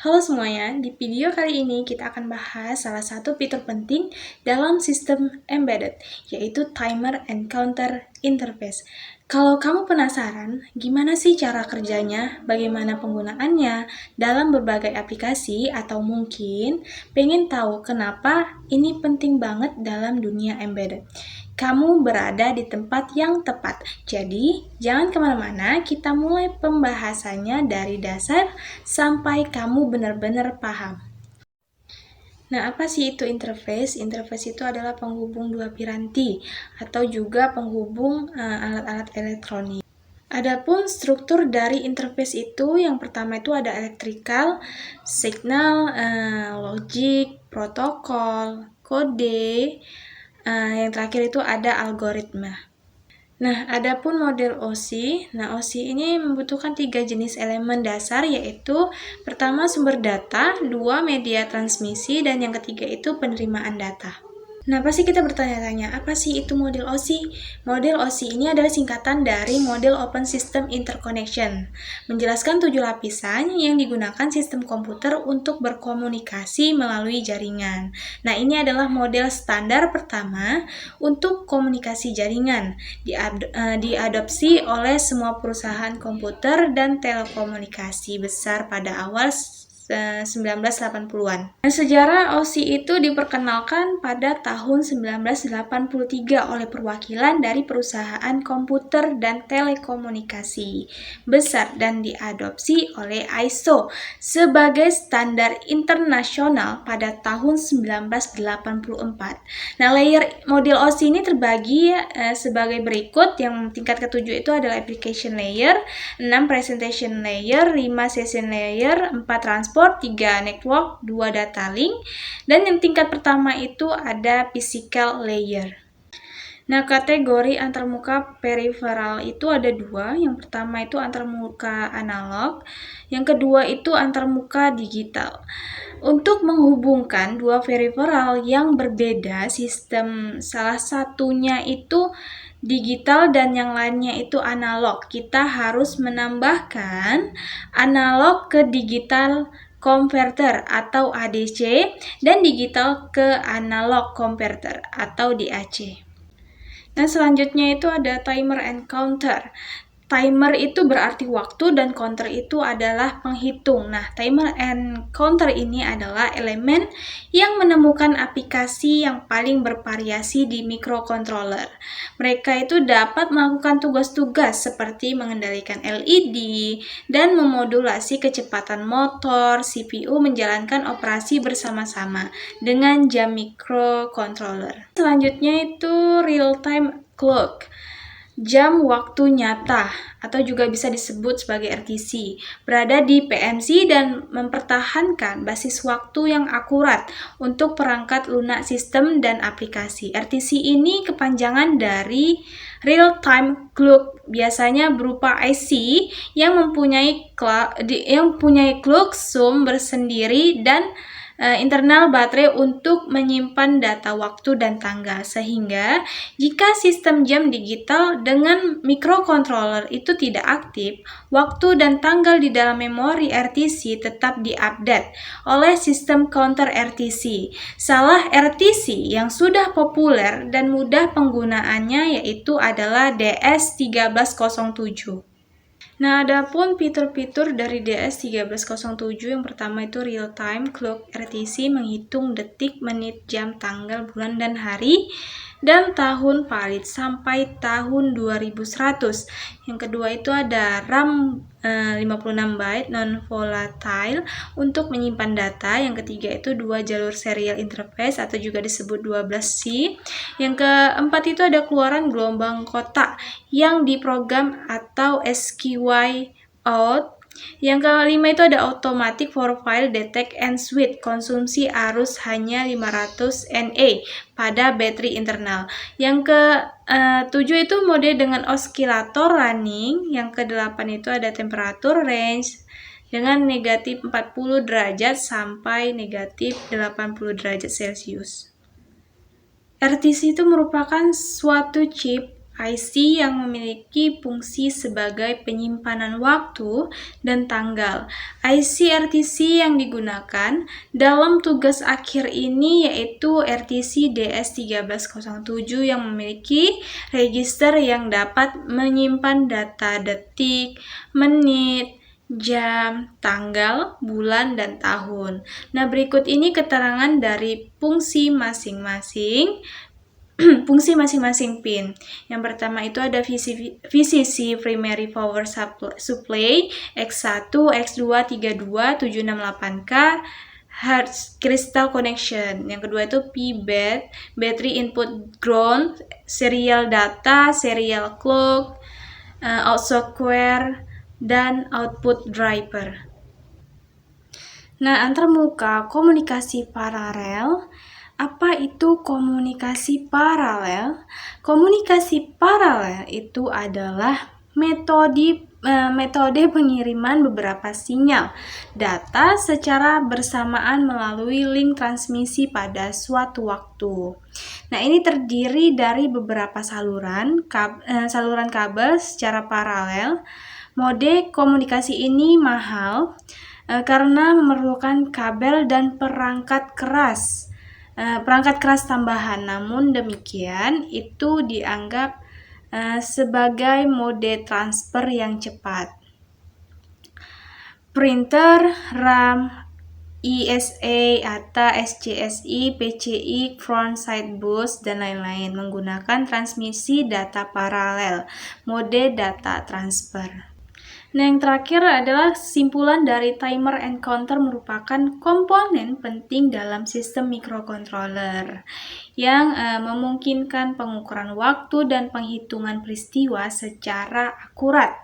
Halo semuanya, di video kali ini kita akan bahas salah satu fitur penting dalam sistem embedded, yaitu Timer and Counter Interface. Kalau kamu penasaran, gimana sih cara kerjanya, bagaimana penggunaannya dalam berbagai aplikasi, atau mungkin pengen tahu kenapa ini penting banget dalam dunia embedded, kamu berada di tempat yang tepat. Jadi, jangan kemana-mana, kita mulai pembahasannya dari dasar sampai kamu benar-benar paham. Nah, apa sih itu interface? Interface itu adalah penghubung dua piranti atau juga penghubung alat-alat elektronik. Adapun struktur dari interface itu, yang pertama itu ada electrical, signal, logic, protokol, kode, yang terakhir itu ada algoritma. Nah, adapun model OSI, OSI ini membutuhkan 3 jenis elemen dasar, yaitu pertama sumber data, 2 media transmisi, dan yang ketiga itu penerimaan data. Nah, pasti kita bertanya-tanya, apa sih itu model OSI? Model OSI ini adalah singkatan dari Model Open System Interconnection, menjelaskan 7 lapisan yang digunakan sistem komputer untuk berkomunikasi melalui jaringan. Nah, ini adalah model standar pertama untuk komunikasi jaringan, diadopsi oleh semua perusahaan komputer dan telekomunikasi besar pada awal 1980-an. Dan sejarah OSI itu diperkenalkan pada tahun 1983 oleh perwakilan dari perusahaan komputer dan telekomunikasi besar dan diadopsi oleh ISO sebagai standar internasional pada tahun 1984. Nah, layer model OSI ini terbagi sebagai berikut. Yang tingkat ketujuh itu adalah application layer, 6 presentation layer, 5 session layer, 4 transport, 3 network, 2 data link, dan yang tingkat pertama itu ada physical layer. Nah, kategori antarmuka peripheral itu ada 2. Yang pertama itu antarmuka analog, yang kedua itu antarmuka digital. Untuk menghubungkan dua peripheral yang berbeda sistem, salah satunya itu digital dan yang lainnya itu analog, kita harus menambahkan analog ke digital converter atau ADC dan digital ke analog converter atau DAC. Nah, selanjutnya itu ada timer and counter. Timer itu berarti waktu dan counter itu adalah penghitung. Nah, timer and counter ini adalah elemen yang menemukan aplikasi yang paling bervariasi di microcontroller. Mereka itu dapat melakukan tugas-tugas seperti mengendalikan LED dan memodulasi kecepatan motor. CPU menjalankan operasi bersama-sama dengan jam microcontroller. Selanjutnya itu real-time clock. Jam waktu nyata atau juga bisa disebut sebagai RTC, berada di PMC dan mempertahankan basis waktu yang akurat untuk perangkat lunak sistem dan aplikasi. RTC ini kepanjangan dari Real Time Clock, biasanya berupa IC yang mempunyai clock sum bersendiri dan internal baterai untuk menyimpan data waktu dan tanggal, sehingga jika sistem jam digital dengan microcontroller itu tidak aktif, waktu dan tanggal di dalam memori RTC tetap diupdate oleh sistem counter RTC. Salah RTC yang sudah populer dan mudah penggunaannya yaitu adalah DS1307. Nah, adapun fitur-fitur dari DS1307, yang pertama itu real time clock RTC, menghitung detik, menit, jam, tanggal, bulan, dan hari, dan tahun valid sampai tahun 2100. Yang kedua itu ada RAM 56 byte non-volatile untuk menyimpan data. Yang ketiga itu 2 jalur serial interface atau juga disebut 12C. Yang keempat itu ada keluaran gelombang kotak yang diprogram atau SQY out. Yang kelima itu ada automatic for file detect and switch, konsumsi arus hanya 500 NA pada baterai internal. Yang ke-7 itu mode dengan oscillator running. Yang ke-8 itu ada temperatur range dengan negatif 40 derajat sampai negatif 80 derajat Celcius. RTC itu merupakan suatu chip IC yang memiliki fungsi sebagai penyimpanan waktu dan tanggal. IC RTC yang digunakan dalam tugas akhir ini yaitu RTC DS1307 yang memiliki register yang dapat menyimpan data detik, menit, jam, tanggal, bulan, dan tahun. Nah, berikut ini keterangan dari fungsi masing-masing pin. Yang pertama itu ada VCC Primary Power Supply X1, X2, 32, 768K Hertz Crystal Connection. Yang kedua itu PBAT Battery Input Ground, Serial Data, Serial Clock, Out Software, dan Output Driver. Nah, antarmuka komunikasi paralel. Apa itu komunikasi paralel? Komunikasi paralel itu adalah metode pengiriman beberapa sinyal data secara bersamaan melalui link transmisi pada suatu waktu. Nah, ini terdiri dari beberapa saluran kabel secara paralel. Mode komunikasi ini mahal karena memerlukan kabel dan perangkat keras tambahan. Namun demikian, itu dianggap sebagai mode transfer yang cepat. Printer, RAM, ESA, ATA, SCSI, PCI, Frontside Bus, dan lain-lain menggunakan transmisi data paralel, mode data transfer. Nah, yang terakhir adalah kesimpulan dari timer and counter merupakan komponen penting dalam sistem microcontroller yang memungkinkan pengukuran waktu dan penghitungan peristiwa secara akurat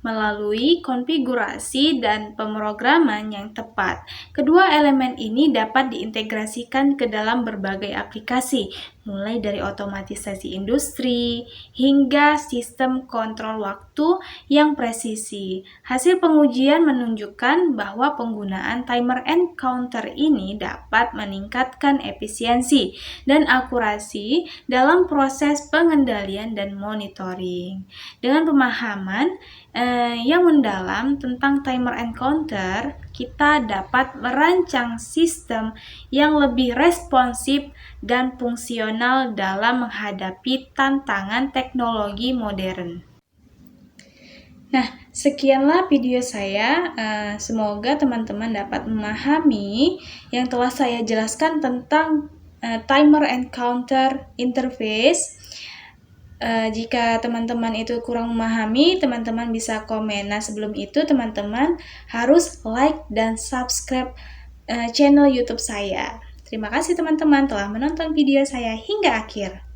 melalui konfigurasi dan pemrograman yang tepat. Kedua elemen ini dapat diintegrasikan ke dalam berbagai aplikasi, mulai dari otomatisasi industri hingga sistem kontrol waktu yang presisi. Hasil pengujian menunjukkan bahwa penggunaan timer and counter ini dapat meningkatkan efisiensi dan akurasi dalam proses pengendalian dan monitoring. Dengan pemahaman yang mendalam tentang timer and counter, kita dapat merancang sistem yang lebih responsif dan fungsional dalam menghadapi tantangan teknologi modern. Nah, sekianlah video saya. Semoga teman-teman dapat memahami yang telah saya jelaskan tentang timer and counter interface. Jika teman-teman itu kurang memahami, teman-teman bisa komen. Nah, sebelum itu teman-teman harus like dan subscribe channel YouTube saya. Terima kasih teman-teman telah menonton video saya hingga akhir.